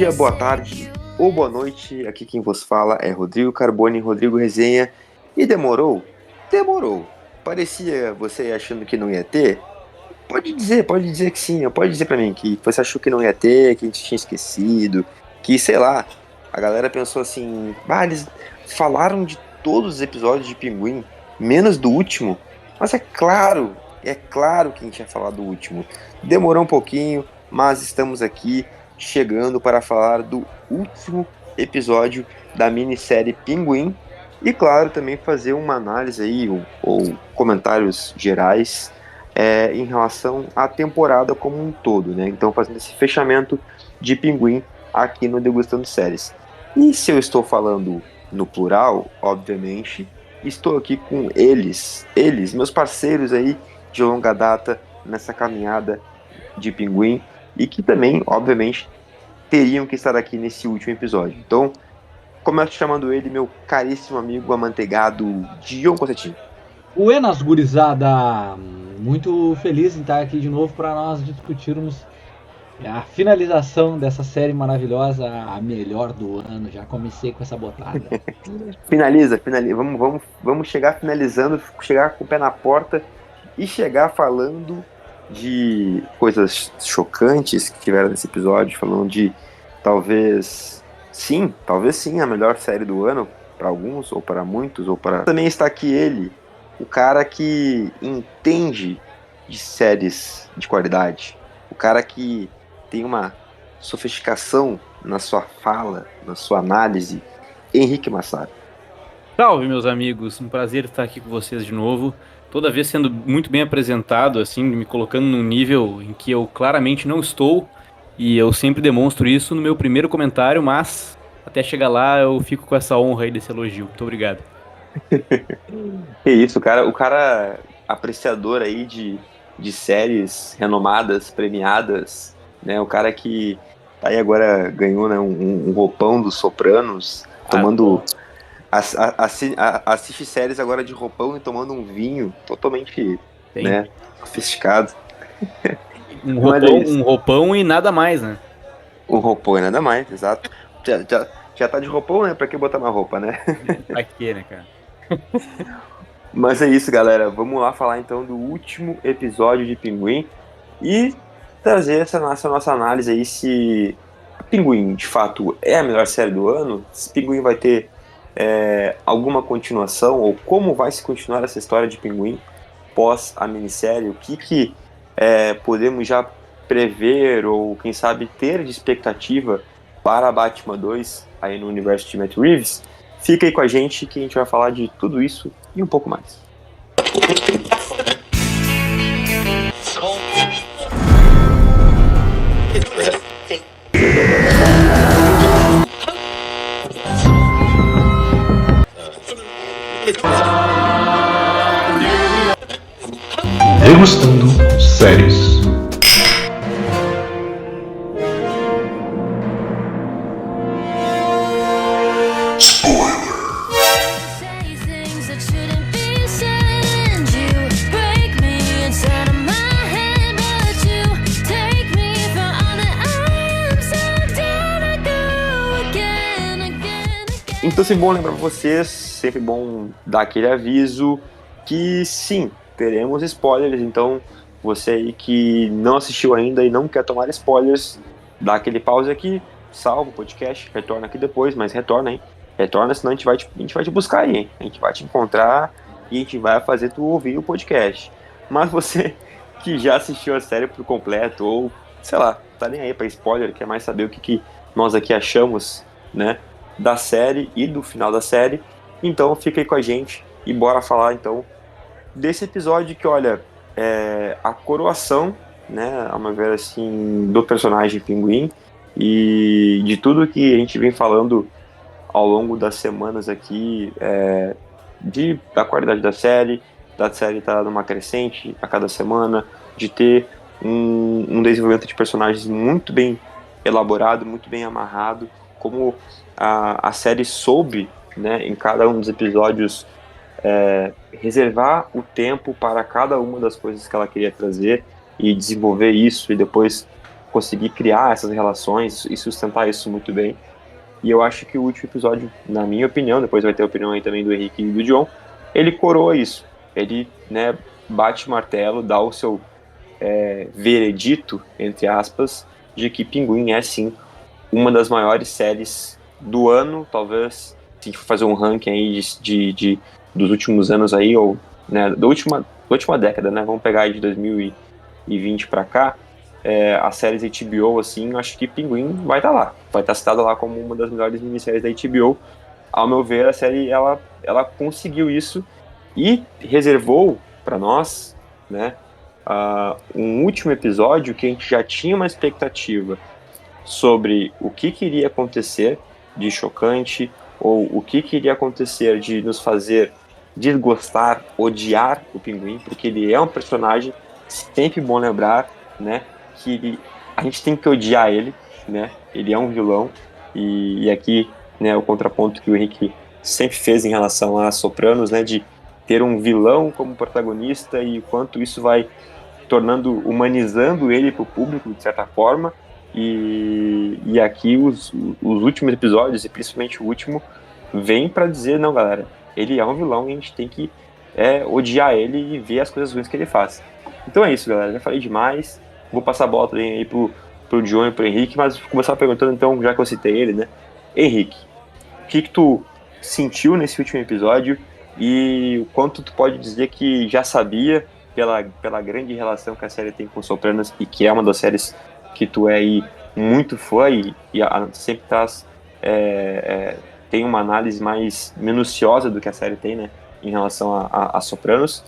dia, boa tarde ou boa noite. Aqui quem vos fala é Rodrigo Carboni, Rodrigo Resenha. E demorou? Demorou. Parecia você achando que não ia ter? Pode dizer que sim. Pode dizer pra mim que você achou que não ia ter, que a gente tinha esquecido, que sei lá. A galera pensou assim, eles falaram de todos os episódios de Pinguim, menos do último. Mas é claro que a gente ia falar do último. Demorou um pouquinho, mas estamos aqui chegando para falar do último episódio da minissérie Pinguim e, claro, também fazer uma análise aí ou comentários gerais em relação à temporada como um todo, né? Então, fazendo esse fechamento de Pinguim aqui no Degustando Séries. E se eu estou falando no plural, obviamente, estou aqui com eles, meus parceiros aí de longa data nessa caminhada de Pinguim e que também, obviamente, teriam que estar aqui nesse último episódio. Então, começo chamando ele, meu caríssimo amigo amanteigado, Dion Constantino. Buenas, gurizada! Muito feliz em estar aqui de novo para nós discutirmos a finalização dessa série maravilhosa, a melhor do ano. Já comecei com essa botada. Finaliza. Vamos chegar finalizando, chegar com o pé na porta e chegar falando de coisas chocantes que tiveram nesse episódio, falando de talvez sim, a melhor série do ano para alguns, ou para muitos, ou para... Também está aqui ele, o cara que entende de séries de qualidade, o cara que tem uma sofisticação na sua fala, na sua análise, Henrique Massaro. Salve, meus amigos, um prazer estar aqui com vocês de novo. Toda vez sendo muito bem apresentado, assim, me colocando num nível em que eu claramente não estou, e eu sempre demonstro isso no meu primeiro comentário, mas até chegar lá eu fico com essa honra aí desse elogio. Muito obrigado. Que isso, o cara apreciador aí de séries renomadas, premiadas, né? O cara que tá aí agora ganhou, né, um roupão dos Sopranos, tomando... assiste séries agora de roupão e tomando um vinho totalmente, né, sofisticado. Um roupão e nada mais, né? Um roupão e nada mais, exato. Já tá de roupão, né? Pra que botar na roupa, né? Pra quê, né, cara? Mas é isso, galera. Vamos lá falar então do último episódio de Pinguim e trazer essa nossa análise aí se Pinguim de fato é a melhor série do ano, se Pinguim vai ter alguma continuação, ou como vai se continuar essa história de Pinguim pós a minissérie, o que podemos já prever ou quem sabe ter de expectativa para Batman 2 aí no universo de Matt Reeves. Fica aí com a gente que a gente vai falar de tudo isso e um pouco mais. Degustando séries. Então, sempre bom lembrar pra vocês, sempre bom dar aquele aviso que sim, teremos spoilers, então você aí que não assistiu ainda e não quer tomar spoilers, dá aquele pause aqui, salva o podcast, retorna aqui depois, mas retorna, hein? Retorna, senão a gente vai te buscar aí, hein? A gente vai te encontrar e a gente vai fazer tu ouvir o podcast. Mas você que já assistiu a série por completo, ou, sei lá, tá nem aí pra spoiler, quer mais saber o que nós aqui achamos, né, da série e do final da série, então fica aí com a gente e bora falar então desse episódio que, olha, a coroação, né, a meu ver assim, do personagem Pinguim e de tudo que a gente vem falando ao longo das semanas aqui, da qualidade da série tá numa crescente a cada semana, de ter um desenvolvimento de personagens muito bem elaborado, muito bem amarrado, como a série soube, né, em cada um dos episódios reservar o tempo para cada uma das coisas que ela queria trazer e desenvolver isso, e depois conseguir criar essas relações e sustentar isso muito bem. E eu acho que o último episódio, na minha opinião, depois vai ter a opinião aí também do Henrique e do John, ele coroa isso. Ele, né, bate o martelo, dá o seu veredito, entre aspas, de que Pinguim é sim uma das maiores séries do ano, talvez, se a gente for fazer um ranking aí dos últimos anos aí, ou né, da última década, né? Vamos pegar aí de 2020 para cá, as séries HBO, assim, acho que Pinguim vai estar lá. Vai estar citada lá como uma das melhores minisséries da HBO. Ao meu ver, a série, ela conseguiu isso e reservou para nós, né, um último episódio que a gente já tinha uma expectativa sobre o que iria acontecer de chocante, ou o que iria acontecer de nos fazer desgostar, odiar o Pinguim, porque ele é um personagem, sempre bom lembrar, né, que a gente tem que odiar ele, né, ele é um vilão, e aqui, né, o contraponto que o Henrique sempre fez em relação a Sopranos, né, de ter um vilão como protagonista e o quanto isso vai humanizando ele para o público, de certa forma, e aqui os últimos episódios, e principalmente o último, vem para dizer, não, galera, ele é um vilão e a gente tem que odiar ele e ver as coisas ruins que ele faz. Então é isso, galera, já falei demais, vou passar a bola aí pro John e pro Henrique, mas vou começar perguntando, então, já que eu citei ele, né, Henrique, o que tu sentiu nesse último episódio e o quanto tu pode dizer que já sabia pela grande relação que a série tem com Sopranos, e que é uma das séries que tu é aí muito fã e sempre tem uma análise mais minuciosa do que a série tem, né, em relação a Sopranos,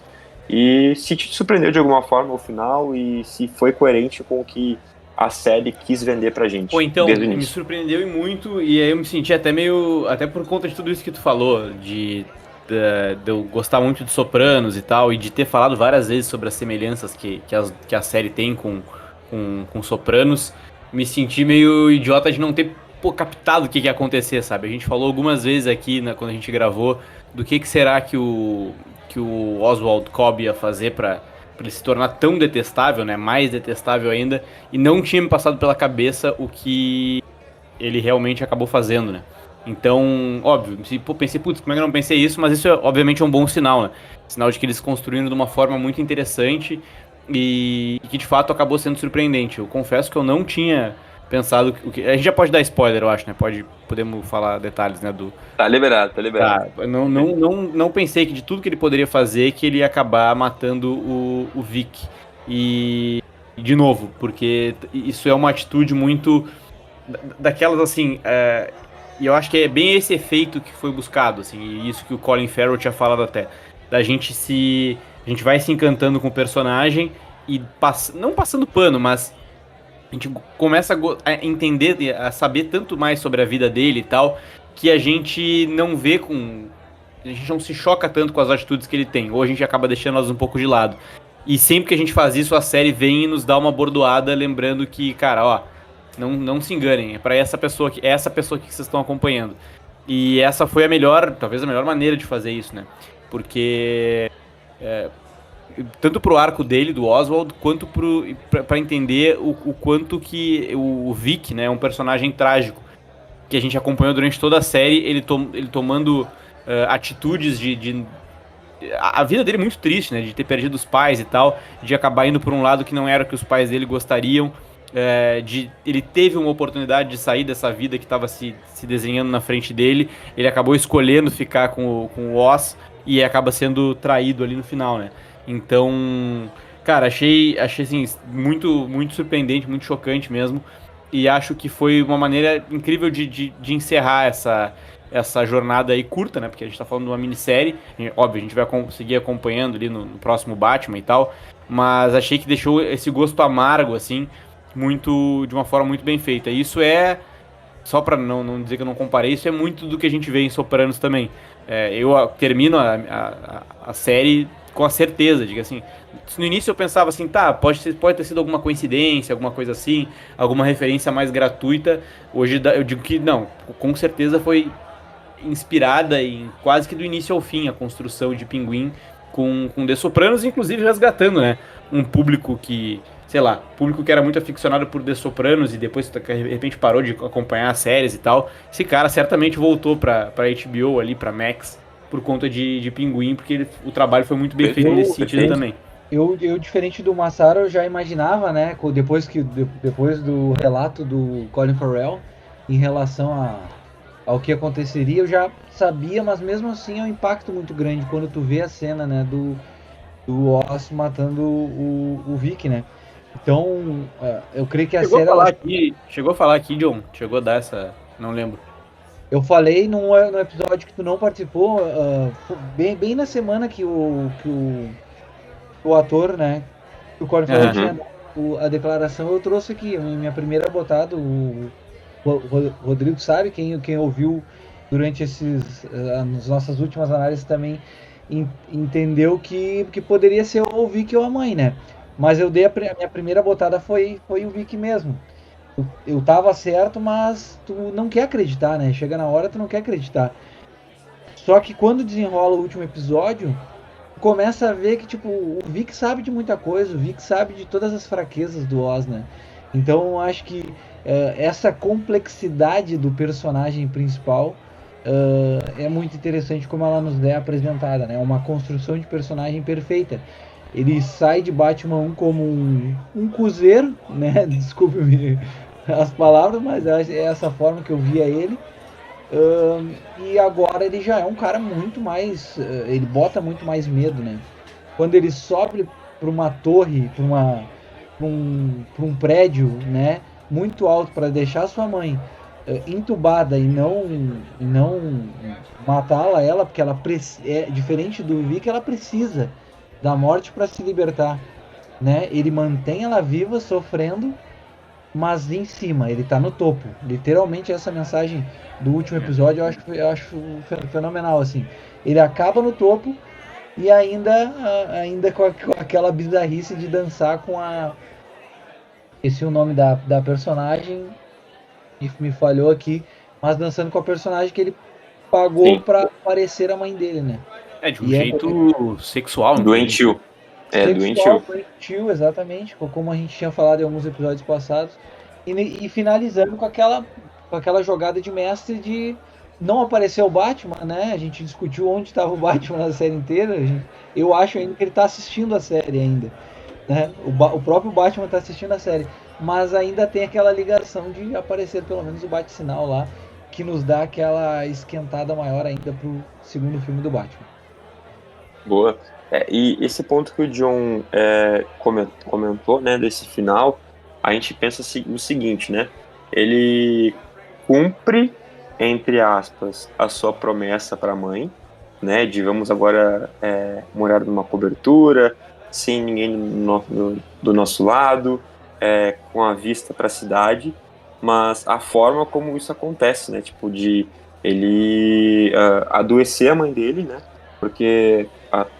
e se te surpreendeu de alguma forma no final e se foi coerente com o que a série quis vender pra gente. Pô, então, desde o me início. surpreendeu e muito, e aí eu me senti até por conta de tudo isso que tu falou, de eu gostar muito de Sopranos e tal, e de ter falado várias vezes sobre as semelhanças que a série tem com Sopranos, me senti meio idiota de não ter captado o que ia acontecer, sabe? A gente falou algumas vezes aqui, né, quando a gente gravou, do que será que o Oswald Cobb ia fazer pra ele se tornar tão detestável, né? Mais detestável ainda, e não tinha me passado pela cabeça o que ele realmente acabou fazendo, né? Então, óbvio, pensei, putz, como é que eu não pensei isso? Mas isso, obviamente, é um bom sinal, né? Sinal de que eles construíram de uma forma muito interessante e que, de fato, acabou sendo surpreendente. Eu confesso que eu não tinha pensado... A gente já pode dar spoiler, eu acho, né? Podemos falar detalhes, né? Tá liberado. Tá, não pensei que de tudo que ele poderia fazer, que ele ia acabar matando o Vic. E, de novo, porque isso é uma atitude muito... daquelas, assim... E eu acho que é bem esse efeito que foi buscado, assim, e isso que o Colin Farrell tinha falado até. A gente vai se encantando com o personagem e não passando pano, mas a gente começa a entender, a saber tanto mais sobre a vida dele e tal, que a gente não vê a gente não se choca tanto com as atitudes que ele tem, ou a gente acaba deixando elas um pouco de lado. E sempre que a gente faz isso, a série vem e nos dá uma bordoada, lembrando que, cara, ó, não se enganem, é essa pessoa que vocês estão acompanhando. E essa foi talvez a melhor maneira de fazer isso, né? Porque tanto pro arco dele, do Oswald, quanto pra entender o quanto que o Vic, né, é um personagem trágico, que a gente acompanhou durante toda a série, ele tomando atitudes a vida dele é muito triste, né, de ter perdido os pais e tal, de acabar indo por um lado que não era o que os pais dele gostariam, ele teve uma oportunidade de sair dessa vida que estava se desenhando na frente dele, ele acabou escolhendo ficar com o Oz e acaba sendo traído ali no final, né? Então, cara, achei assim, muito, muito surpreendente, muito chocante mesmo, e acho que foi uma maneira incrível de encerrar essa jornada aí curta, né? Porque a gente tá falando de uma minissérie, óbvio, a gente vai seguir acompanhando ali no próximo Batman e tal, mas achei que deixou esse gosto amargo, assim, de uma forma muito bem feita. E isso só pra não dizer que eu não comparei, isso é muito do que a gente vê em Sopranos também. Eu termino a série com a certeza de que, assim, no início eu pensava assim, tá, pode ter sido alguma coincidência, alguma coisa assim, alguma referência mais gratuita. Hoje eu digo que não, com certeza foi inspirada em quase que do início ao fim a construção de Pinguim com The Sopranos, inclusive resgatando, né, um público que sei lá, público que era muito aficionado por The Sopranos e depois de repente parou de acompanhar as séries e tal, esse cara certamente voltou pra HBO ali, pra Max, por conta de Pinguim, porque o trabalho foi muito bem feito nesse Perfeito, sentido perfeito. também. Eu, diferente do Massaro, eu já imaginava, né, depois do relato do Colin Farrell em relação ao que aconteceria, eu já sabia, mas mesmo assim é um impacto muito grande quando tu vê a cena, né, do Oz matando o Vic, né? Então, eu creio que a série, Chegou a falar aqui, John, chegou a dar essa, não lembro. eu falei no episódio que tu não participou, bem na semana que o ator, né, que o Colin Farrell Aham. tinha Uhum. dado a declaração, eu trouxe aqui, minha primeira botada, Rodrigo sabe, quem ouviu durante as nossas últimas análises também entendeu que poderia ser o Vic ou a mãe, né? Mas eu dei a minha primeira botada foi o Vic mesmo. Eu tava certo, mas tu não quer acreditar, né? Chega na hora, tu não quer acreditar. Só que quando desenrola o último episódio, tu começa a ver que, tipo, o Vic sabe de muita coisa, o Vic sabe de todas as fraquezas do Oz, né? Então eu acho que essa complexidade do personagem principal é muito interessante como ela nos é apresentada, né? Uma construção de personagem perfeita. Ele sai de Batman 1 como um cuzeiro, né? Desculpe-me as palavras, mas é essa forma que eu via ele. E agora ele já é um cara muito mais. Ele bota muito mais medo, né? Quando ele sobe para uma torre, para um prédio, né? Muito alto para deixar sua mãe entubada e não matá-la, ela, porque ela é diferente do Vic, ela precisa da morte para se libertar, né? Ele mantém ela viva, sofrendo, mas em cima, ele tá no topo. Literalmente essa mensagem do último episódio eu acho fenomenal, assim. Ele acaba no topo e ainda com aquela bizarrice de dançar com a... Esqueci o nome da personagem, e me falhou aqui, mas dançando com a personagem que ele pagou Sim. pra parecer a mãe dele, né? É, de um E é jeito sexual, inclusive. Doentio. É, sexual, doentio. doentio, exatamente, como a gente tinha falado em alguns episódios passados, e finalizando com aquela jogada de mestre de não aparecer o Batman, né? A gente discutiu onde estava o Batman na série inteira. Eu acho ainda que ele está assistindo a série ainda, né? O próprio Batman está assistindo a série, mas ainda tem aquela ligação de aparecer pelo menos o Bat-Sinal lá, que nos dá aquela esquentada maior ainda pro segundo filme do Batman. Boa. E esse ponto que o John comentou, né, desse final, a gente pensa o seguinte, né? Ele cumpre, entre aspas, a sua promessa para a mãe, né? De vamos agora morar numa cobertura, sem ninguém do nosso lado, com a vista para a cidade, mas a forma como isso acontece, né? Tipo, de ele adoecer a mãe dele, né? Porque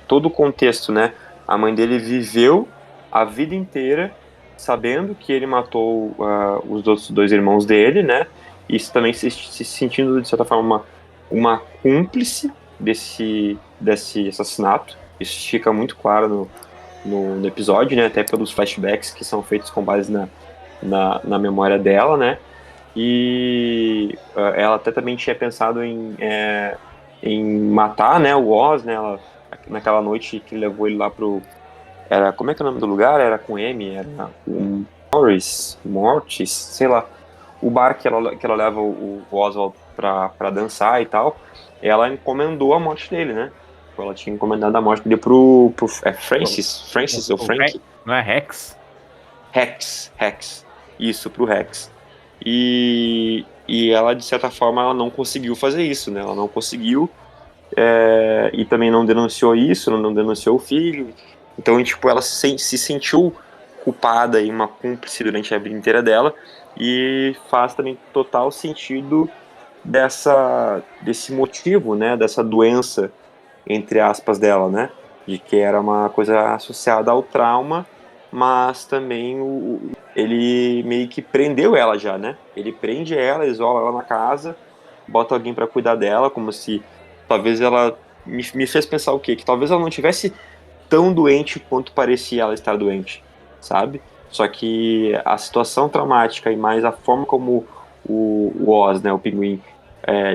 todo o contexto, né? A mãe dele viveu a vida inteira sabendo que ele matou os outros dois irmãos dele, né? Isso também se sentindo, de certa forma, uma cúmplice desse assassinato. Isso fica muito claro no episódio, né? Até pelos flashbacks que são feitos com base na memória dela, né? E ela até também tinha pensado em matar, né, o Oz, né? Naquela noite que levou ele lá pro... como é que é o nome do lugar? Era com M, era o Mortis, sei lá. O bar que ela leva o Oswald pra dançar e tal, ela encomendou a morte dele, né? Ela tinha encomendado a morte dele pro Francis ou Frank? Não é Rex? Rex. Isso, pro Rex. E ela, de certa forma, ela não conseguiu fazer isso, né? Ela não conseguiu, e também não denunciou isso, não denunciou o filho. Então, tipo, ela se sentiu culpada e uma cúmplice durante a vida inteira dela, e faz também total sentido desse motivo, né? Dessa doença, entre aspas, dela, né? De que era uma coisa associada ao trauma, mas também ele meio que prendeu ela já, né? Ele prende ela, isola ela na casa, bota alguém para cuidar dela, como se talvez ela me fez pensar o quê? Que talvez ela não tivesse tão doente quanto parecia ela estar doente, sabe? Só que a situação traumática e mais a forma como o Oz, né, o pinguim,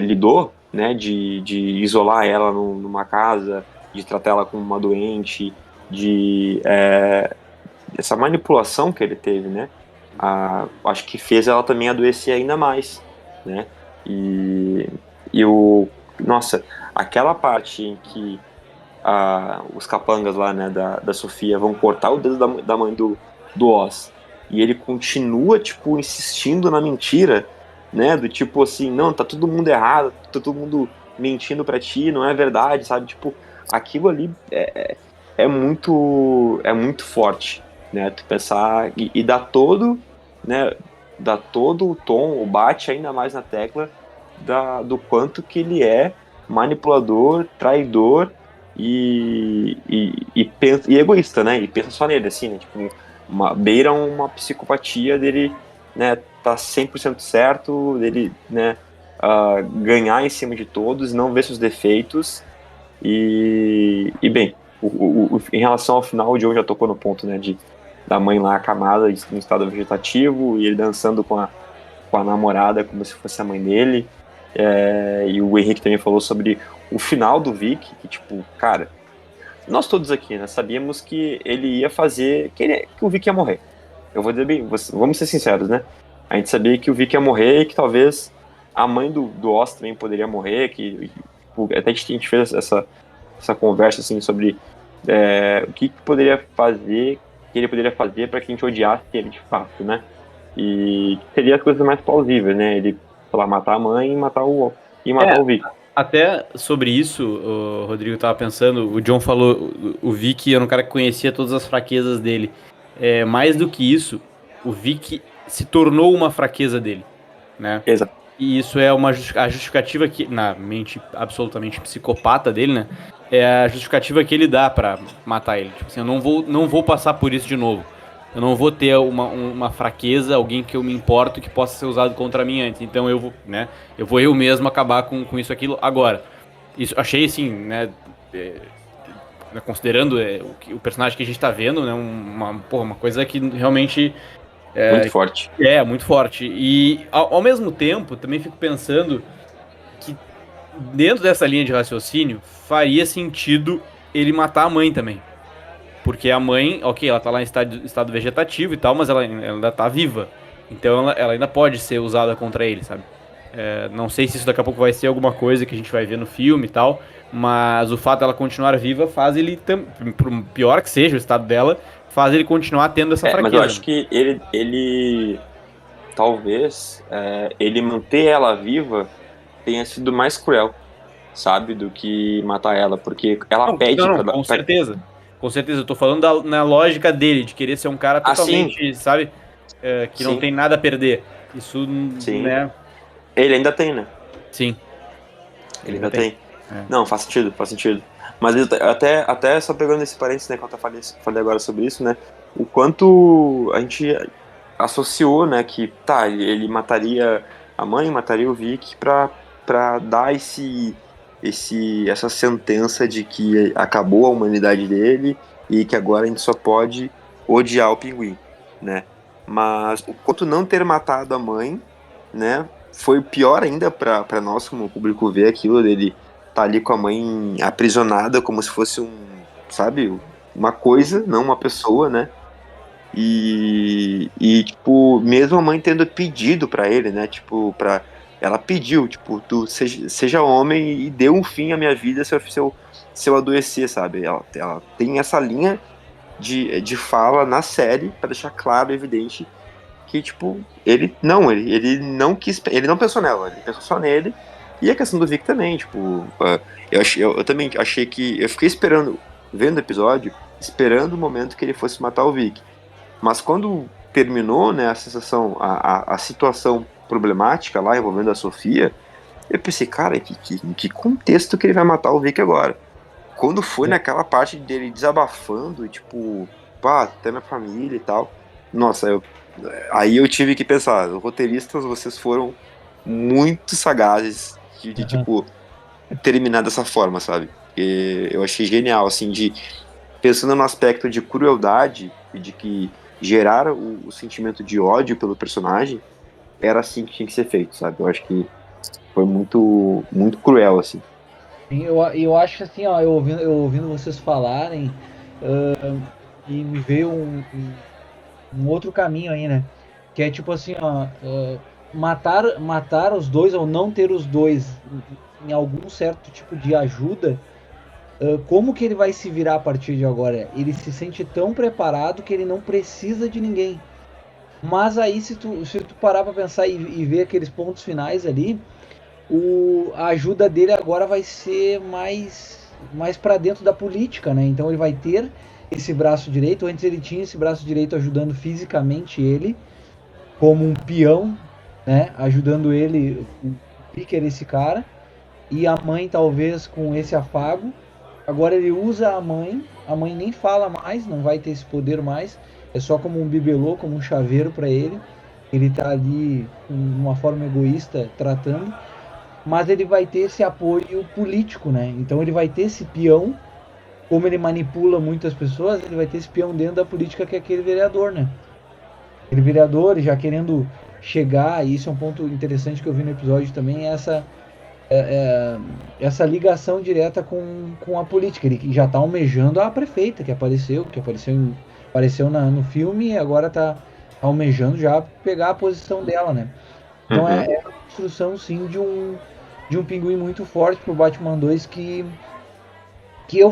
lidou, né, de isolar ela numa casa, de tratar ela como uma doente, de essa manipulação que ele teve, né, acho que fez ela também adoecer ainda mais, né, e, nossa, aquela parte em que os capangas lá, né, da Sofia vão cortar o dedo da mãe do Oz. E ele continua, tipo, insistindo na mentira, né? Do tipo assim, não, tá todo mundo errado, tá todo mundo mentindo pra ti, não é verdade, sabe? Tipo, aquilo ali é muito forte, né? Tu pensar e dá todo, né? Dá todo o tom, ou bate ainda mais na tecla do quanto que ele é manipulador, traidor e egoísta, né? E pensa só nele, assim, né? Tipo, beira uma psicopatia dele, né? Tá 100% certo, dele, né? Ganhar em cima de todos, não ver seus defeitos e bem, em relação ao final, o Joe já tocou no ponto, né? Da mãe lá acamada, em estado vegetativo, e ele dançando com a namorada como se fosse a mãe dele. E o Henrique também falou sobre o final do Vic, que tipo, cara, nós todos aqui, né, sabíamos que ele ia fazer, que o Vic ia morrer. Eu vou dizer bem, vamos ser sinceros, né? A gente sabia que o Vic ia morrer e que talvez a mãe do Oz também poderia morrer, até a gente fez essa conversa assim sobre o que poderia fazer, que ele poderia fazer para que a gente odiasse ele de fato, né? E seria as coisas mais plausíveis, né? Ele, sei lá, matar a mãe e matar o Vic. Até sobre isso, o Rodrigo tava pensando, o John falou, o Vic era um cara que conhecia todas as fraquezas dele. Mais do que isso, o Vic se tornou uma fraqueza dele, né? Exato. E isso é a justificativa que, na mente absolutamente psicopata dele, né? É a justificativa que ele dá pra matar ele. Tipo assim, eu não vou passar por isso de novo. Eu não vou ter uma fraqueza, alguém que eu me importo que possa ser usado contra mim antes. Então eu vou, né? Eu vou eu mesmo acabar com isso aquilo agora. Isso achei assim, né? Considerando o personagem que a gente tá vendo, né? Uma coisa que realmente Muito forte. muito forte. E ao mesmo tempo, também fico pensando que dentro dessa linha de raciocínio faria sentido ele matar a mãe também. Porque a mãe, ok, ela tá lá em estado vegetativo e tal, mas ela ainda tá viva. Então ela ainda pode ser usada contra ele, sabe? Não sei se isso daqui a pouco vai ser alguma coisa que a gente vai ver no filme e tal, mas o fato dela continuar viva faz ele, por pior que seja o estado dela, faz ele continuar tendo essa fraqueza. Mas eu acho que ele talvez, ele manter ela viva tenha sido mais cruel, sabe, do que matar ela, porque ela pede Não, com certeza. Com certeza, eu tô falando na lógica dele, de querer ser um cara totalmente, sabe, que não sim, tem nada a perder. Isso, sim. né? Ele ainda tem, né? Sim, Ele ainda ainda tem. tem. Não, faz sentido, faz sentido. Mas até só pegando esse parênteses, né, que eu falei agora sobre isso, né, o quanto a gente associou, né, que tá, ele mataria a mãe, mataria o Vic pra dar essa sentença de que acabou a humanidade dele e que agora a gente só pode odiar o pinguim, né? Mas o quanto não ter matado a mãe, né, foi pior ainda para nós como público ver aquilo dele tá ali com a mãe aprisionada como se fosse sabe, uma coisa, não uma pessoa, né? Tipo, mesmo a mãe tendo pedido pra ele, né? Tipo, ela pediu, tipo, tu seja homem e dê um fim à minha vida se eu adoecer, sabe? Ela tem essa linha de fala na série pra deixar claro, evidente, que, tipo, ele não quis, ele não pensou nela, ele pensou só nele. E a questão do Vic também, tipo, eu também achei que, eu fiquei esperando, vendo o episódio, esperando o momento que ele fosse matar o Vic. Mas quando terminou, né, a sensação, a situação problemática lá envolvendo a Sofia, eu pensei, cara, em que contexto que ele vai matar o Vic agora? Quando foi naquela parte dele desabafando, tipo, pá, até minha família e tal, nossa, aí eu tive que pensar, roteiristas, vocês foram muito sagazes tipo, terminar dessa forma, sabe? E eu achei genial, assim, pensando no aspecto de crueldade e de que gerar o sentimento de ódio pelo personagem, era assim que tinha que ser feito, sabe? Eu acho que foi muito, muito cruel, assim. Eu acho que assim, ó, eu ouvindo vocês falarem, e me veio um outro caminho aí, né? Que é tipo assim, ó, matar os dois ou não ter os dois em algum certo tipo de ajuda, como que ele vai se virar a partir de agora? Ele se sente tão preparado que ele não precisa de ninguém. Mas aí, se tu parar pra pensar e ver aqueles pontos finais ali, a ajuda dele agora vai ser mais para dentro da política, né? Então ele vai ter esse braço direito. Antes ele tinha esse braço direito ajudando fisicamente ele, como um peão, né? Ajudando ele, o Picker, esse cara. E a mãe talvez com esse afago. Agora ele usa a mãe nem fala mais, não vai ter esse poder mais. É só como um bibelô, como um chaveiro para ele. Ele tá ali com uma forma egoísta tratando, mas ele vai ter esse apoio político, né? Então ele vai ter esse peão, como ele manipula muitas pessoas, ele vai ter esse peão dentro da política que é aquele vereador, né? Aquele vereador já querendo chegar, e isso é um ponto interessante que eu vi no episódio também, é essa ligação direta com a política. Ele já está almejando a prefeita apareceu no filme e agora está almejando já pegar a posição dela, né? Então Uhum. é a construção sim de um pinguim muito forte pro Batman 2 que eu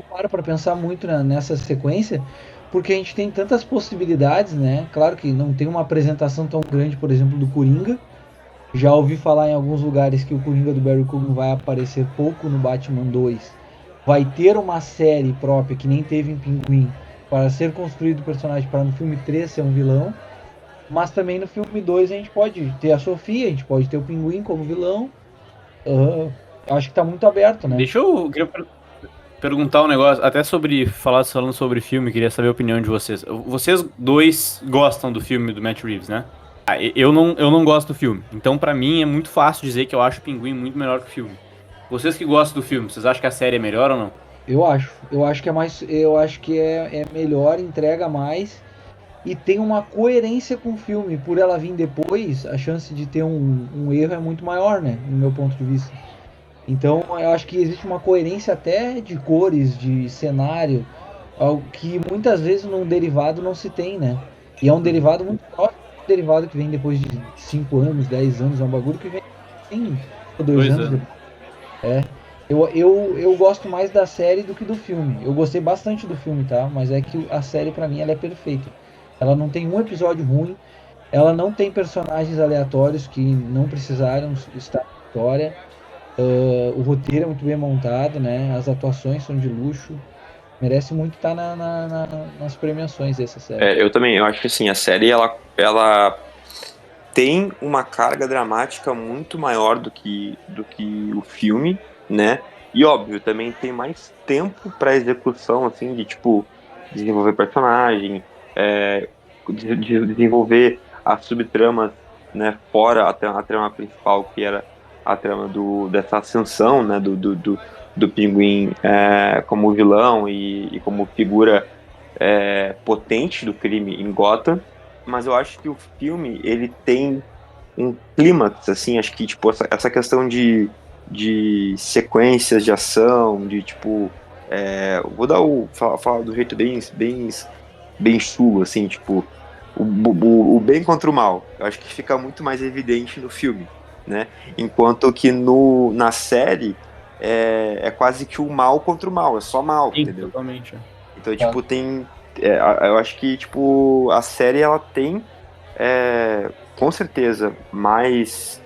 paro para pensar muito nessa sequência, porque a gente tem tantas possibilidades, né? Claro que não tem uma apresentação tão grande, por exemplo, do Coringa. Já ouvi falar em alguns lugares que o Coringa do Barry Keoghan vai aparecer pouco no Batman 2. Vai ter uma série própria que nem teve em Pinguim para ser construído o personagem para no filme 3 ser um vilão. Mas também no filme 2 a gente pode ter a Sofia, a gente pode ter o Pinguim como vilão. Acho que tá muito aberto, né? Deixa eu queria perguntar um negócio, até falando sobre filme, queria saber a opinião de vocês. Vocês dois gostam do filme do Matt Reeves, né? Eu não gosto do filme, então pra mim é muito fácil dizer que eu acho o Pinguim muito melhor que o filme. Vocês que gostam do filme, vocês acham que a série é melhor ou não? Eu acho que é mais, eu acho que é melhor, entrega mais e tem uma coerência com o filme. Por ela vir depois, a chance de ter um erro é muito maior, né? No meu ponto de vista. Então, eu acho que existe uma coerência até de cores, de cenário, algo que muitas vezes num derivado não se tem, né? E é um derivado muito próximo do derivado que vem depois de 5 anos, 10 anos, é um bagulho que vem em 2 Dois anos anos. depois. É. Eu gosto mais da série do que do filme. Eu gostei bastante do filme, tá? Mas é que a série pra mim ela é perfeita. Ela não tem um episódio ruim, ela não tem personagens aleatórios que não precisaram estar na história. O roteiro é muito bem montado, né? As atuações são de luxo. Merece muito estar nas premiações dessa série. Eu também, eu acho que assim, a série ela tem uma carga dramática muito maior do que o filme, né? E óbvio, também tem mais tempo para execução, assim, de tipo, desenvolver personagem, desenvolver as subtramas, né? Fora a trama principal, que era a trama dessa ascensão, né? Do Pinguim como vilão e como figura potente do crime em Gotham, mas eu acho que o filme ele tem um clímax, assim, acho que tipo essa questão de sequências de ação, de tipo, vou dar falar do jeito bem chulo, assim, tipo o bem contra o mal. Eu acho que fica muito mais evidente no filme, né? Enquanto que na série é quase que o mal contra o mal, é só mal, Sim, entendeu? totalmente. Então, Tá. tipo, eu acho que, tipo, a série, ela tem, com certeza, mais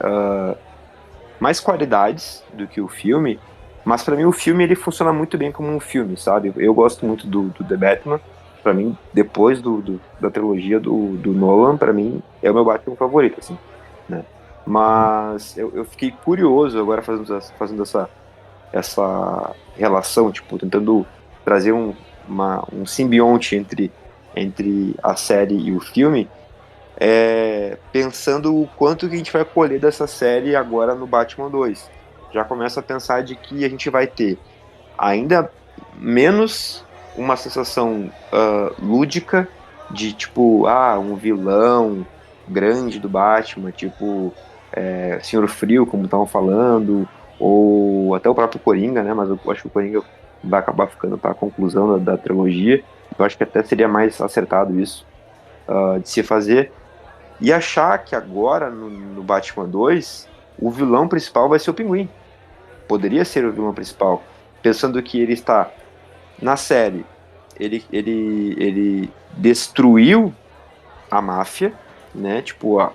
qualidades do que o filme, mas pra mim o filme, ele funciona muito bem como um filme, sabe? Eu gosto muito do The Batman. Pra mim, depois da trilogia do Nolan, pra mim, é o meu Batman favorito, assim, né? Mas eu fiquei curioso agora fazendo essa relação, tipo, tentando trazer um simbionte entre a série e o filme, pensando o quanto que a gente vai colher dessa série agora no Batman 2. Já começa a pensar de que a gente vai ter ainda menos uma sensação lúdica de tipo, um vilão grande do Batman, tipo Senhor Frio, como estavam falando, ou até o próprio Coringa, né? Mas eu acho que o Coringa vai acabar ficando para a conclusão da trilogia. Eu acho que até seria mais acertado isso de se fazer. E achar que agora, no Batman 2, o vilão principal vai ser o Pinguim. Poderia ser o vilão principal. Pensando que ele está na série, ele destruiu a máfia, né? Tipo,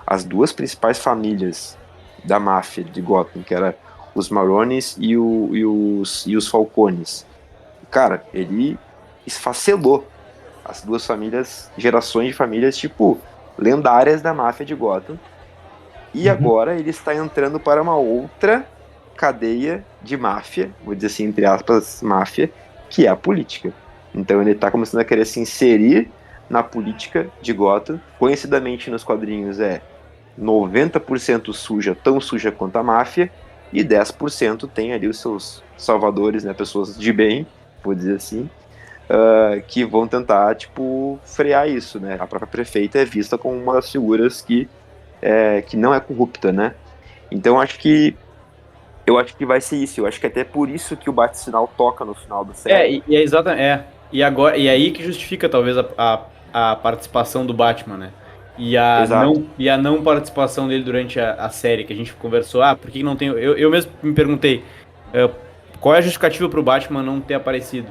as duas principais famílias da máfia de Gotham, que era os Marones e os Falcones. Cara, ele esfacelou as duas famílias, gerações de famílias, tipo, lendárias da máfia de Gotham. E Uhum. agora ele está entrando para uma outra cadeia de máfia, vou dizer assim, entre aspas, máfia, que é a política. Então ele está começando a querer se inserir na política de Gotham. Conhecidamente nos quadrinhos é 90% suja, tão suja quanto a máfia, e 10% tem ali os seus salvadores, né, pessoas de bem, vou dizer assim, que vão tentar, tipo, frear isso, né? A própria prefeita é vista como uma das figuras que não é corrupta, né? Então eu acho que vai ser isso. Eu acho que até por isso que o bate-sinal toca no final da série. E é exatamente. E agora, e aí que justifica talvez a participação do Batman, né? Exato. E a não participação dele durante a série, que a gente conversou. Por que não tem. Eu mesmo me perguntei qual é a justificativa pro Batman não ter aparecido.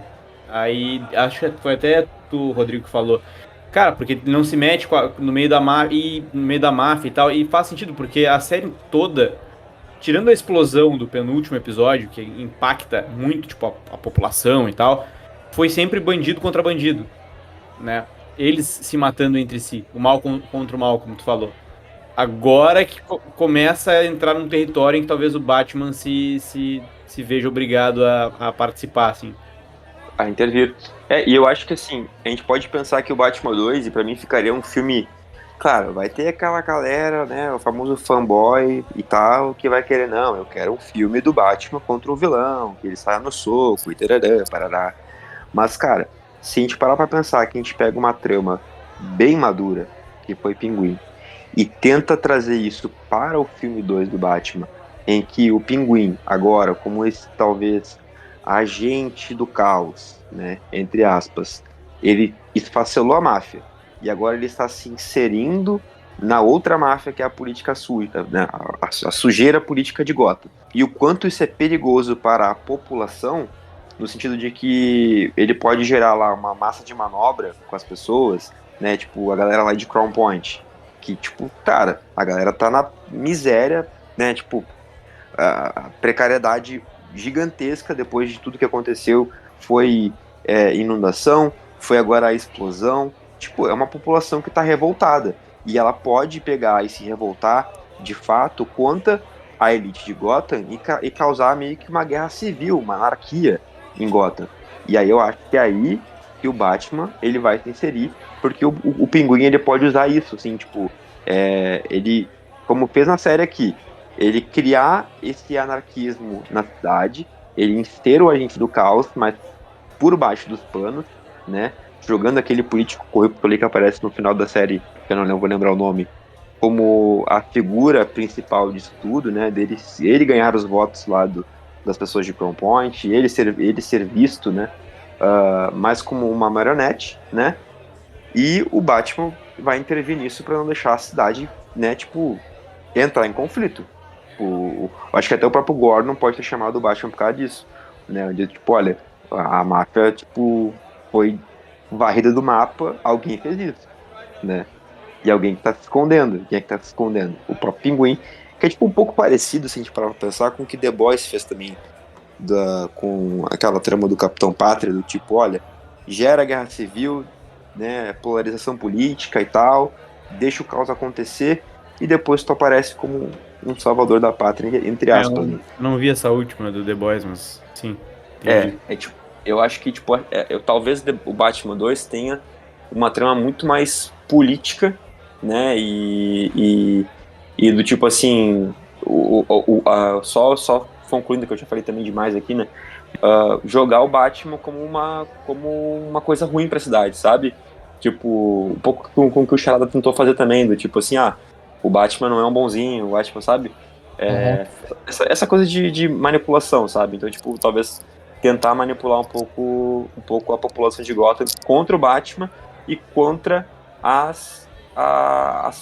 Aí acho que foi até tu, Rodrigo, que falou. Cara, porque ele não se mete no meio da máfia e tal. E faz sentido, porque a série toda, tirando a explosão do penúltimo episódio, que impacta muito, tipo, a população e tal, foi sempre bandido contra bandido, né? Eles se matando entre si, o mal contra o mal, como tu falou. Agora que começa a entrar num território em que talvez o Batman se veja obrigado a participar, assim. A intervir. E eu acho que assim, a gente pode pensar que o Batman 2, e pra mim ficaria um filme. Claro, vai ter aquela galera, né, o famoso fanboy e tal, que vai querer, não, eu quero um filme do Batman contra o vilão, que ele saia no soco e tarará, parará. Mas, cara, se a gente parar pra pensar que a gente pega uma trama bem madura, que foi Pinguim, e tenta trazer isso para o filme 2 do Batman, em que o Pinguim, agora, como esse talvez agente do caos, né, entre aspas, ele esfacelou a máfia, e agora ele está se inserindo na outra máfia que é a política suja, né, a sujeira política de Gotham. E o quanto isso é perigoso para a população, no sentido de que ele pode gerar lá uma massa de manobra com as pessoas, né, tipo a galera lá de Crown Point, que, tipo, cara, a galera tá na miséria, né? Tipo, a precariedade gigantesca depois de tudo que aconteceu. Foi inundação, foi agora a explosão. Tipo, é uma população que tá revoltada. E ela pode pegar e se revoltar, de fato, contra a elite de Gotham e causar meio que uma guerra civil, uma anarquia em Gotham. E aí eu acho que é aí que o Batman ele vai se inserir, porque o Pinguim ele pode usar isso, assim, tipo, ele, como fez na série aqui, ele criar esse anarquismo na cidade, ele ser o agente do caos, mas por baixo dos panos, né? Jogando aquele político corrupto ali que aparece no final da série, que eu não vou lembrar o nome, como a figura principal disso tudo, né? Ele ganhar os votos lá das pessoas de Crown Point, ele ser visto, né? Mais como uma marionete, né? E o Batman vai intervir nisso para não deixar a cidade, né, tipo, entrar em conflito. Acho que até o próprio Gordon pode ter chamado o Batman por causa disso, né? Onde, tipo, olha, a máfia, tipo, foi varrida do mapa, alguém fez isso, né? E alguém que tá se escondendo. Quem é que tá se escondendo? O próprio Pinguim, que é, tipo, um pouco parecido, se a gente parar pra pensar, com o que The Boys fez também, com aquela trama do Capitão Pátria, do tipo, olha, gera guerra civil, né, polarização política e tal, deixa o caos acontecer e depois tu aparece como um salvador da pátria, entre aspas, né? Eu não vi essa última do The Boys, mas sim, entendi. Tipo, eu acho que tipo, talvez o Batman 2 tenha uma trama muito mais política, né, e do tipo assim, só concluindo que eu já falei também demais aqui, né, jogar o Batman como uma coisa ruim pra cidade, sabe? Tipo, um pouco com o que o Charada tentou fazer também, do tipo assim, o Batman não é um bonzinho, o Batman, sabe? Aham. Essa coisa de manipulação, sabe? Então, tipo, talvez tentar manipular um pouco a população de Gotham contra o Batman e contra as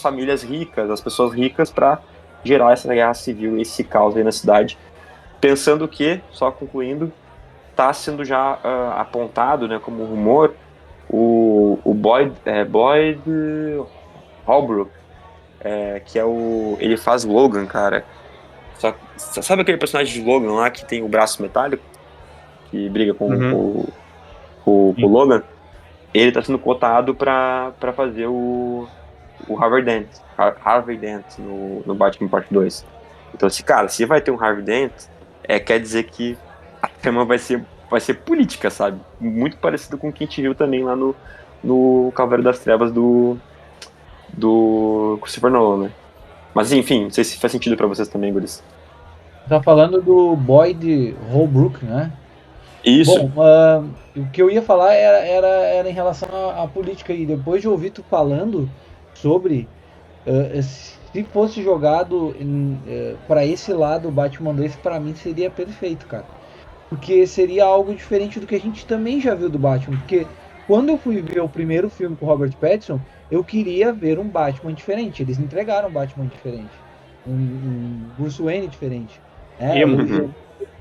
famílias ricas, as pessoas ricas, para gerar essa guerra civil, esse caos aí na cidade. Pensando que, só concluindo, está sendo já apontado, né, como rumor, o Boyd Holbrook, que é ele faz Logan, cara. Sabe aquele personagem de Logan lá que tem o braço metálico, que briga Uhum. com o Sim. Logan? Ele tá sendo cotado pra fazer o Harvey Dent, Harvey Dent no Batman Parte 2. Então, cara, se vai ter um Harvey Dent, quer dizer que a trama vai ser política, sabe? Muito parecido com o que a gente viu também lá no Cavaleiro das Trevas do Christopher Nolan, né? Mas enfim, não sei se faz sentido pra vocês também, Guris. Tá falando do Boyd Holbrook, né? Isso. Bom, o que eu ia falar era em relação à política, e depois de ouvir tu falando sobre se fosse jogado para esse lado o Batman 2, para mim seria perfeito, cara. Porque seria algo diferente do que a gente também já viu do Batman. Porque quando eu fui ver o primeiro filme com o Robert Pattinson, eu queria ver um Batman diferente. Eles entregaram um Batman diferente. Um Bruce Wayne diferente. Emo. Uhum.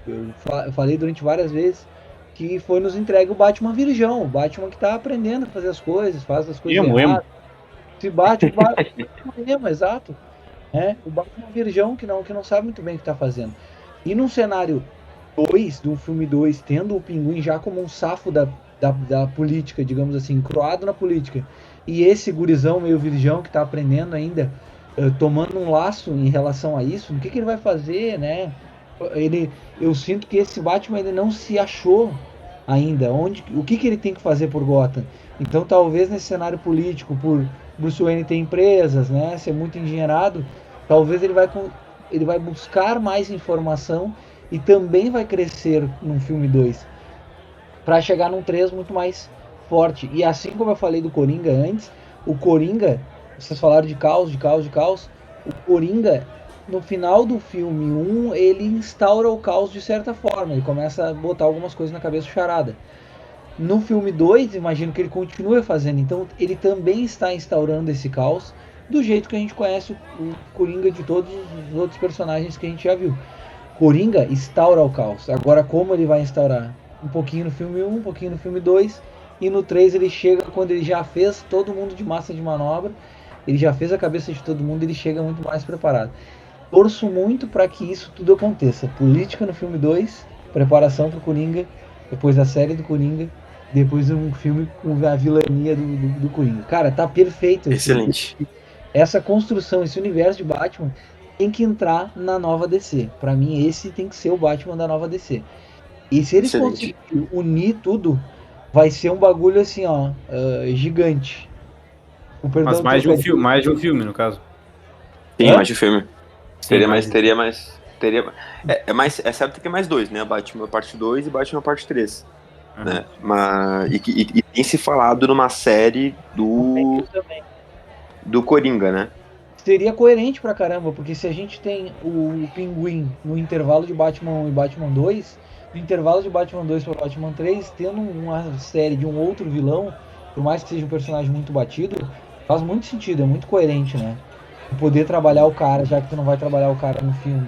Eu falei durante várias vezes que foi nos entregue o Batman virgão. O Batman que tá aprendendo a fazer as coisas, faz as coisas Emo. erradas. Se bate, o Batman mesmo, exato. O Batman virgão que não sabe muito bem o que tá fazendo. E num cenário 2 do filme 2 tendo o Pinguim já como um safo da política, digamos assim, croado na política, e esse gurizão meio virgão que tá aprendendo ainda, tomando um laço em relação a isso, o que ele vai fazer, né? Eu sinto que esse Batman ele não se achou ainda, o que ele tem que fazer por Gotham. Então talvez nesse cenário político, por Bruce Wayne ter empresas, né, ser muito engenheirado, talvez ele vai buscar mais informação e também vai crescer num filme 2 para chegar num 3 muito mais forte. E assim como eu falei do Coringa antes, o Coringa, vocês falaram de caos, o Coringa no final do filme 1, ele instaura o caos de certa forma, ele começa a botar algumas coisas na cabeça do Charada. No filme 2, imagino que ele continue fazendo, então ele também está instaurando esse caos do jeito que a gente conhece o Coringa de todos os outros personagens que a gente já viu. Coringa instaura o caos. Agora, como ele vai instaurar? Um pouquinho no filme 1, um pouquinho no filme 2, e no 3 ele chega quando ele já fez todo mundo de massa de manobra, ele já fez a cabeça de todo mundo, ele chega muito mais preparado. Torço muito para que isso tudo aconteça. Política no filme 2, preparação para o Coringa, depois a série do Coringa, depois um filme com a vilania do Coringa. Cara, tá perfeito Excelente. essa construção, esse universo de Batman tem que entrar na nova DC. Para mim, esse tem que ser o Batman da nova DC. E se eles Excelente. conseguirem unir tudo, vai ser um bagulho assim, ó, gigante. O Mas perdão do mais trocadilho. de um filme, no caso. Sim, Hã? mais de filme. Sim, Teria mais mais, de um teria filme. mais. Teria, é certo que é mais dois, né? Batman parte 2 e Batman parte 3, Aham. né? E tem se falado numa série do Coringa, né? Seria coerente pra caramba, porque se a gente tem o Pinguim no intervalo de Batman 1 e Batman 2, no intervalo de Batman 2 para Batman 3, tendo uma série de um outro vilão, por mais que seja um personagem muito batido, faz muito sentido, é muito coerente, né? Poder trabalhar o cara, já que tu não vai trabalhar o cara no filme.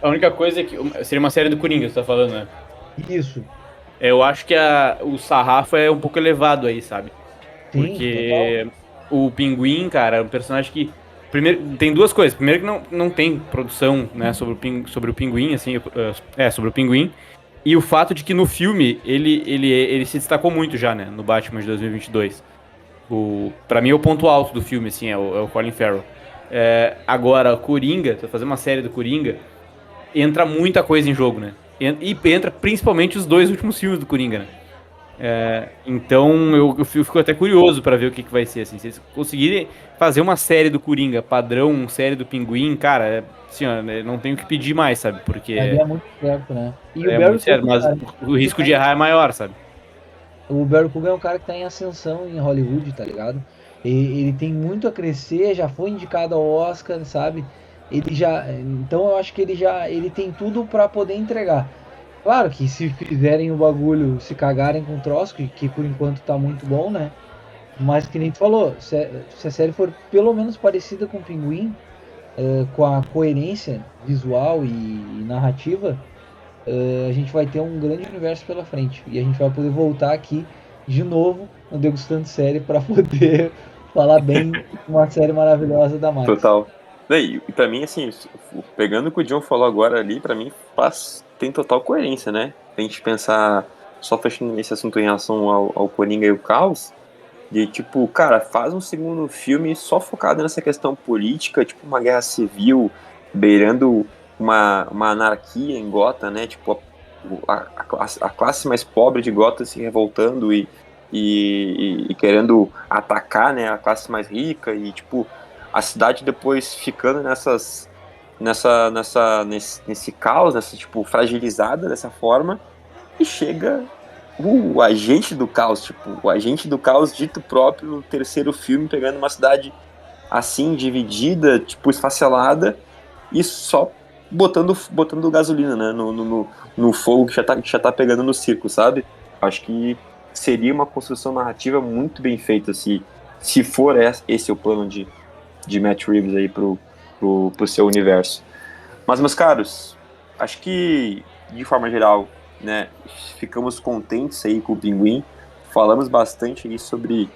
A única coisa é que seria uma série do Coringa, você tá falando, né? Isso, Eu acho que o sarrafo é um pouco elevado aí, sabe? sim, total. Porque o Pinguim, cara, é um personagem que. Primeiro, tem duas coisas. Primeiro que não tem produção, né, sobre o Pinguim, assim, sobre o Pinguim. E o fato de que no filme ele se destacou muito já, né, no Batman de 2022. Pra mim é o ponto alto do filme, assim, é o Colin Farrell. Agora, o Coringa, tá fazendo uma série do Coringa, entra muita coisa em jogo, né? E entra principalmente os dois últimos filmes do Coringa, né? Então eu fico até curioso pra ver o que vai ser, assim. Se eles conseguirem fazer uma série do Coringa padrão, série do Pinguim, cara, assim, ó, não tenho o que pedir mais, sabe? Porque Ali é muito certo, né? E o é Barry muito sério, Keoghan, mas cara, o risco de errar é maior, sabe? O Barry Keoghan é um cara que tá em ascensão em Hollywood, tá ligado? Ele tem muito a crescer, já foi indicado ao Oscar, sabe? Então eu acho que ele tem tudo pra poder entregar. Claro que se fizerem o bagulho, se cagarem com o troço, que por enquanto tá muito bom, né? Mas que nem tu falou, se a série for pelo menos parecida com o Pinguim, com a coerência visual e narrativa, a gente vai ter um grande universo pela frente. E a gente vai poder voltar aqui de novo no Degustando Série para poder falar bem de uma série maravilhosa da Max. Total. E pra mim, assim, pegando o que o John falou agora ali, pra mim tem total coerência, né? A gente pensar, só fechando nesse assunto em relação ao Coringa e o Caos, de tipo, cara, faz um segundo filme só focado nessa questão política, tipo uma guerra civil, beirando uma anarquia em Gotham, né? Tipo, a classe mais pobre de Gotham se revoltando e querendo atacar, né, a classe mais rica e, tipo, a cidade depois ficando nesse caos, nessa, tipo, fragilizada dessa forma, e chega o agente do caos, tipo, o agente do caos dito próprio no terceiro filme, pegando uma cidade assim, dividida, tipo, esfacelada, e só botando gasolina, né, no fogo que já tá pegando no circo, sabe? Acho que seria uma construção narrativa muito bem feita se for esse o plano de Matt Reeves aí pro seu universo. Mas, meus caros, acho que, de forma geral, né, ficamos contentes aí com o Pinguim. Falamos bastante aí sobre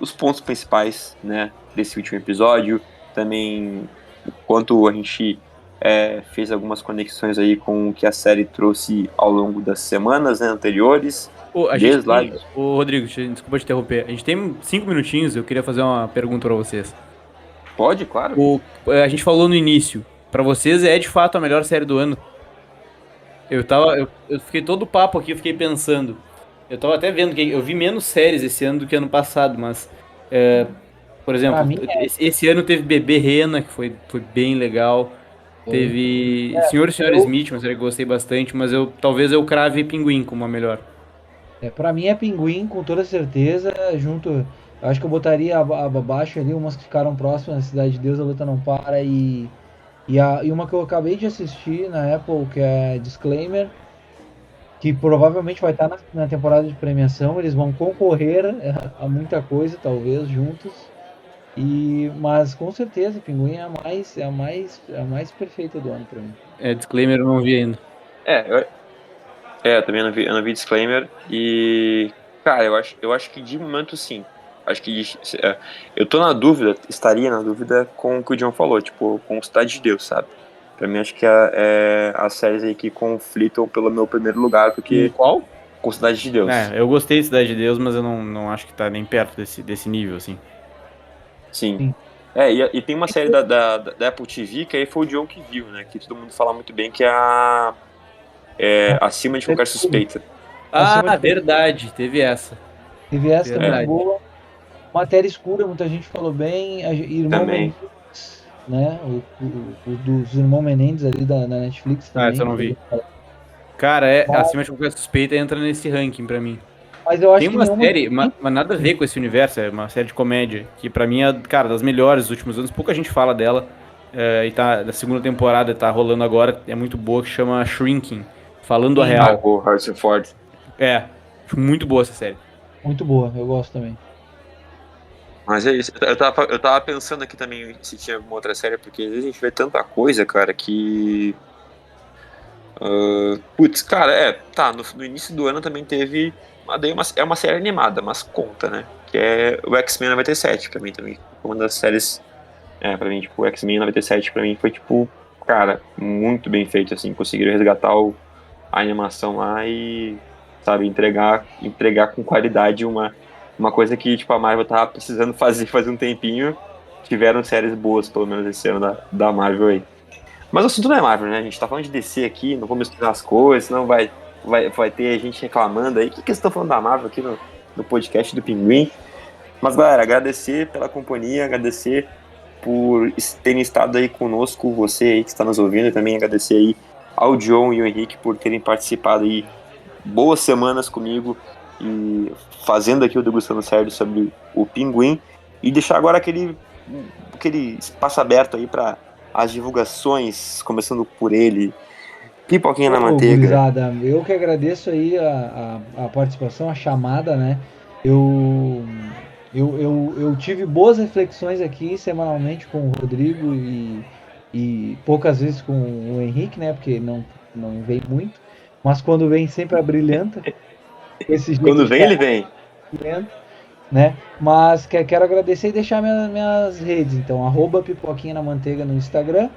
os pontos principais, né, desse último episódio. Também o quanto a gente fez algumas conexões aí com o que a série trouxe ao longo das semanas, né, anteriores. Ô, a gente Desde lá... tem. Ô, Rodrigo, desculpa te interromper. A gente tem 5 minutinhos, eu queria fazer uma pergunta pra vocês. Pode, claro. A gente falou no início, pra vocês é de fato a melhor série do ano. Eu fiquei todo o papo aqui, eu fiquei pensando. Eu tava até vendo que eu vi menos séries esse ano do que ano passado, mas, por Pra exemplo, mim, esse ano teve Bebê Rena, que foi bem legal. Teve Senhor e Senhora eu, Smith, uma série que eu gostei bastante, mas talvez eu crave Pinguim como a melhor. pra mim é Pinguim, com toda certeza, junto. Eu acho que eu botaria abaixo ali umas que ficaram próximas, Cidade de Deus, A Luta Não Para e uma que eu acabei de assistir na Apple, que é Disclaimer, que provavelmente vai estar na temporada de premiação. Eles vão concorrer a muita coisa, talvez, juntos. Mas com certeza, Pinguim é a mais perfeita do ano pra mim. Disclaimer eu não vi ainda. É, eu também eu não vi Disclaimer. E, cara, eu acho que de momento sim. Acho que eu tô na dúvida, estaria na dúvida com o que o John falou, tipo, com Cidade de Deus, sabe? Pra mim, acho que é as séries aí que conflitam pelo meu primeiro lugar, porque Qual? com Cidade de Deus. Eu gostei de Cidade de Deus, mas eu não acho que tá nem perto desse nível, assim. Sim. Sim. E tem uma série da Apple TV que aí foi o John que viu, né? Que todo mundo fala muito bem, que é Acima de Qualquer Suspeita. Acima Ah, de verdade, teve essa. Teve essa também É, Verdade. boa. Matéria Escura, muita gente falou bem. Irmão também. Menendez, né? O dos Irmão Menendez ali da Netflix Essa também. eu não Foi vi. bem falado. Cara, Mas, Acima de Qualquer Suspeita entra nesse ranking pra mim. mas eu Tem acho que uma nenhuma. série, mas nada a ver com esse universo, é uma série de comédia, que pra mim é, cara, das melhores dos últimos anos. Pouca gente fala dela. E tá, da segunda temporada tá rolando agora, é muito boa, que chama Shrinking, Falando a Sim, Ah, Real. com o Harrison Ford. Acho muito boa essa série. muito boa, eu gosto também. Mas é isso. Eu tava pensando aqui também se tinha alguma outra série, porque às vezes a gente vê tanta coisa, cara, que. Putz, cara, tá. No início do ano também teve. É uma série animada, mas conta, né? Que é o X-Men 97, pra mim também. Foi uma das séries. Pra mim, tipo, o X-Men 97 pra mim foi, tipo, cara, muito bem feito, assim. Conseguiram resgatar a animação lá e, sabe, entregar com qualidade uma coisa que, tipo, a Marvel tava precisando fazer faz um tempinho. Tiveram séries boas, pelo menos esse ano da Marvel aí. Mas o assunto não é Marvel, né? A gente tá falando de DC aqui, não vou misturar as coisas, senão vai ter gente reclamando aí. O que eles estão falando da Marvel aqui no podcast do Pinguim? Mas, galera, agradecer pela companhia, agradecer por terem estado aí conosco, você aí que está nos ouvindo, e também agradecer aí ao John e ao Henrique por terem participado aí boas semanas comigo e fazendo aqui o Degustando Sério sobre o Pinguim, e deixar agora aquele espaço aberto aí para as divulgações, começando por ele, Pipoquinha na Ô, Manteiga. gurizada, eu que agradeço aí a participação, a chamada, né? Eu, eu tive boas reflexões aqui semanalmente com o Rodrigo e poucas vezes com o Henrique, né? Porque não vem muito, mas quando vem sempre abrilhanta, com esse jeito Quando de vem, ele vem. falar, né? Mas quero agradecer e deixar minhas redes, então, @pipoquinha na manteiga no Instagram,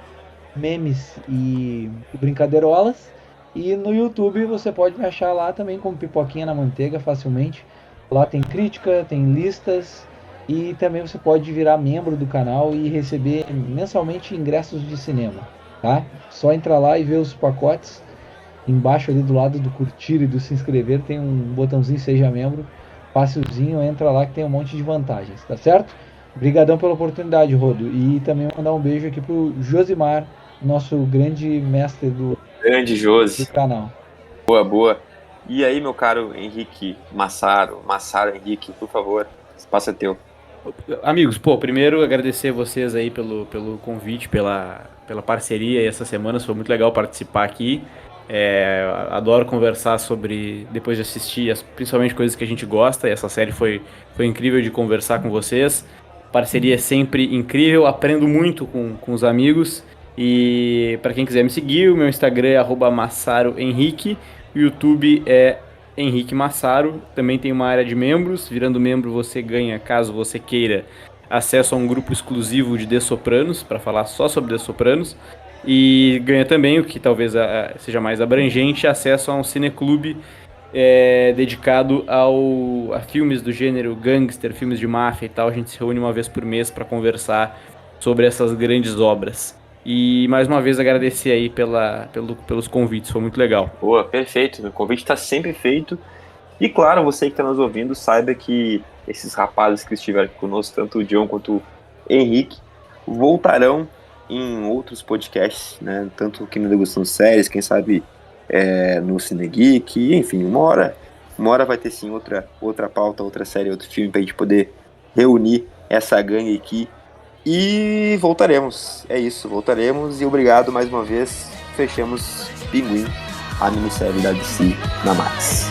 memes e brincadeirolas. E no YouTube você pode me achar lá também como Pipoquinha na Manteiga facilmente. Lá tem crítica, tem listas e também você pode virar membro do canal e receber mensalmente ingressos de cinema, tá? Só entrar lá e ver os pacotes. Embaixo ali do lado do curtir e do se inscrever tem um botãozinho seja membro. Facilzinho, entra lá que tem um monte de vantagens, tá certo? Obrigadão pela oportunidade, Rodo. E também mandar um beijo aqui pro Josimar, nosso grande mestre Grande do Josi. canal. Boa, boa. E aí, meu caro Henrique Massaro Henrique, por favor, espaço é teu. Amigos, primeiro agradecer vocês aí pelo convite, pela parceria e essas semanas, foi muito legal participar aqui. Adoro conversar sobre, depois de assistir, principalmente coisas que a gente gosta, e essa série foi incrível de conversar com vocês. Parceria é sempre incrível, aprendo muito com os amigos. E para quem quiser me seguir, o meu Instagram é @massarohenrique, o YouTube é Henrique Massaro. Também tem uma área de membros. Virando membro, você ganha, caso você queira, acesso a um grupo exclusivo de The Sopranos, para falar só sobre The Sopranos. E ganha também, o que talvez seja mais abrangente, acesso a um cineclube dedicado a filmes do gênero gangster, filmes de máfia e tal. A gente se reúne uma vez por mês para conversar sobre essas grandes obras. E mais uma vez agradecer aí pelos convites, foi muito legal. Boa, perfeito. O convite está sempre feito. E claro, você que está nos ouvindo, saiba que esses rapazes que estiveram aqui conosco, tanto o John quanto o Henrique, voltarão em outros podcasts, né? Tanto aqui no Degustando Séries, quem sabe no Cine Geek, enfim, uma hora vai ter sim outra pauta, outra série, outro filme para a gente poder reunir essa gangue aqui. E voltaremos, é isso, voltaremos e obrigado mais uma vez. Fechamos Pinguim, a minissérie da DC na Max.